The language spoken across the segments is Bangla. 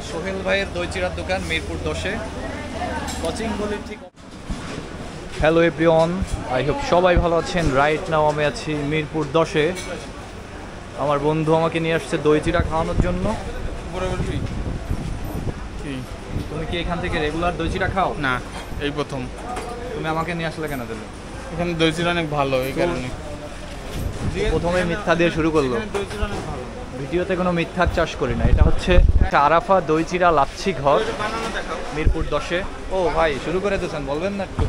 সোহেল ভাইয়ের দই চিড়ার দোকান মিরপুর 10-এ কোচিং গলির ঠিক। হ্যালো এভরিওয়ান, আই হোপ সবাই ভালো আছেন। রাইট নাও আমি আছি মিরপুর 10-এ। আমার বন্ধু আমাকে নিয়ে আসছে দই চিড়া খাওয়ানোর জন্য। তুমি কি এখান থেকে রেগুলার দই চিড়া খাও? না, এই প্রথম। তুমি আমাকে নিয়ে আসলে কেন দিলে? এখানে দই চিড়া অনেক ভালো, এই কারণে। প্রথমে মিথ্যা দিয়ে শুরু করলো। ভিডিওতে কোনো মিথ্যার চাষ করি না। এটা হচ্ছে আরাফা দই চিড়া লাচ্ছি ঘর, মিরপুর 10-এ। ও ভাই, শুরু করে দিয়েছেন, বলবেন না একটু?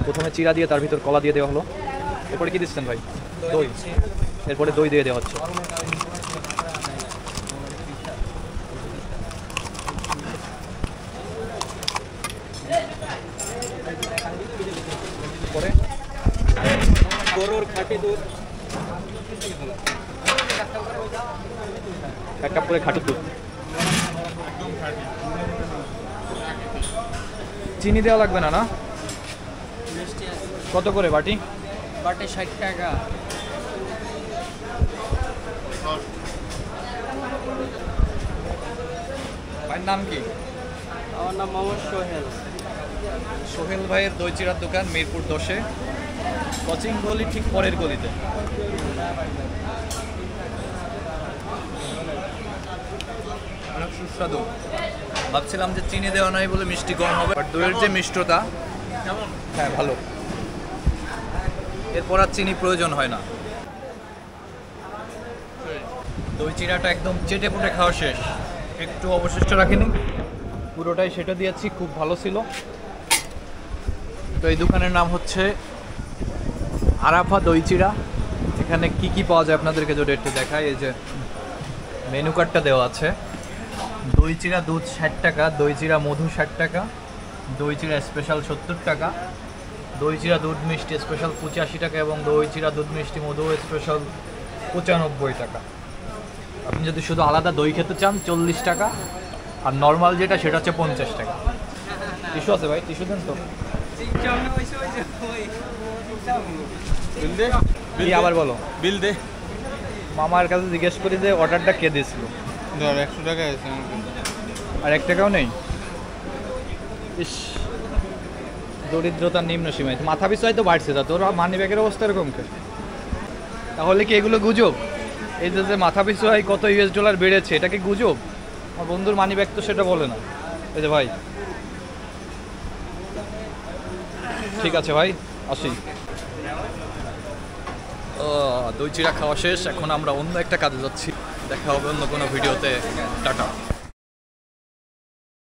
প্রথমে চিড়া দিয়ে তার ভিতর কলা দিয়ে দেওয়া হলো। এরপরে কি দিচ্ছেন ভাই? দই। এরপরে দই দিয়ে দেওয়া হচ্ছে। পরে গরুর খাঁটি দুধ, 1 কাপ করে খাঁটি দুধ। চিনি দেওয়া লাগবে না? না, কত করে বাটি? বাটি 60 টাকা। ভাইয়ের নাম কি? আমার নাম মোহাম্মদ সোহেল। সোহেল ভাইয়ের দই চিড়ার দোকান মিরপুর 10-এ কোচিং গলি ঠিক পরের গলিতে। অনেক সুস্বাদু। ভাবছিলাম যে চিনি দেওয়া নাই বলে মিষ্টি কম হবে, বাট দইয়ের যে মিষ্টতা, হ্যাঁ ভালো। এরপর আর চিনি প্রয়োজন হয় না। দই চিড়াটা একদম চেটে পুটে খাওয়া শেষ, একটু অবশিষ্ট রাখিনি, পুরোটাই সেটা দিয়েছি। খুব ভালো ছিল। তো এই দোকানের নাম হচ্ছে আরাফা দই চিড়া। এখানে কি কি পাওয়া যায় আপনাদেরকে যদি একটু দেখাই। এই যে মেনু কার্ডটা দেওয়া আছে। দই চিড়া দুধ 60 টাকা, দই চিড়া মধু 60 টাকা, দই চিড়া স্পেশাল 70 টাকা, দই চিড়া দুধ মিষ্টি স্পেশাল 85 টাকা এবং দই চিড়া দুধ মিষ্টি মধু স্পেশাল 95 টাকা। আপনি যদি শুধু আলাদা দই খেতে চান 40 টাকা, আর নর্মাল যেটা সেটা হচ্ছে 50 টাকা। টিস্যু আছে ভাই? টিস্যু দেন তো। কি আবার বলো? বিল দে। মামার কাছে জিজ্ঞেস করি যে অর্ডারটা কে দিয়েছিল। 100 টাকা আছে। আর 1 টাকাও নেই। ইস, দরিদ্রতার নিম্ন সীমায়। মাথা পিছু হয়তো বাড়ছে, তা তোর মানি ব্যাগের অবস্থা এরকম কে? তাহলে কি এগুলো গুজব? এই যে মাথা পিছু হয় কত $US বেড়েছে, এটা কি গুজব? আমার বন্ধুর মানি ব্যাগ তো সেটা বলে না। এই যে ভাই, ঠিক আছে ভাই, আসি। দই চিড়া খাওয়া শেষ, এখন আমরা অন্য একটা কাজে যাচ্ছি। দেখা হবে অন্য কোনো ভিডিওতে। টাটা।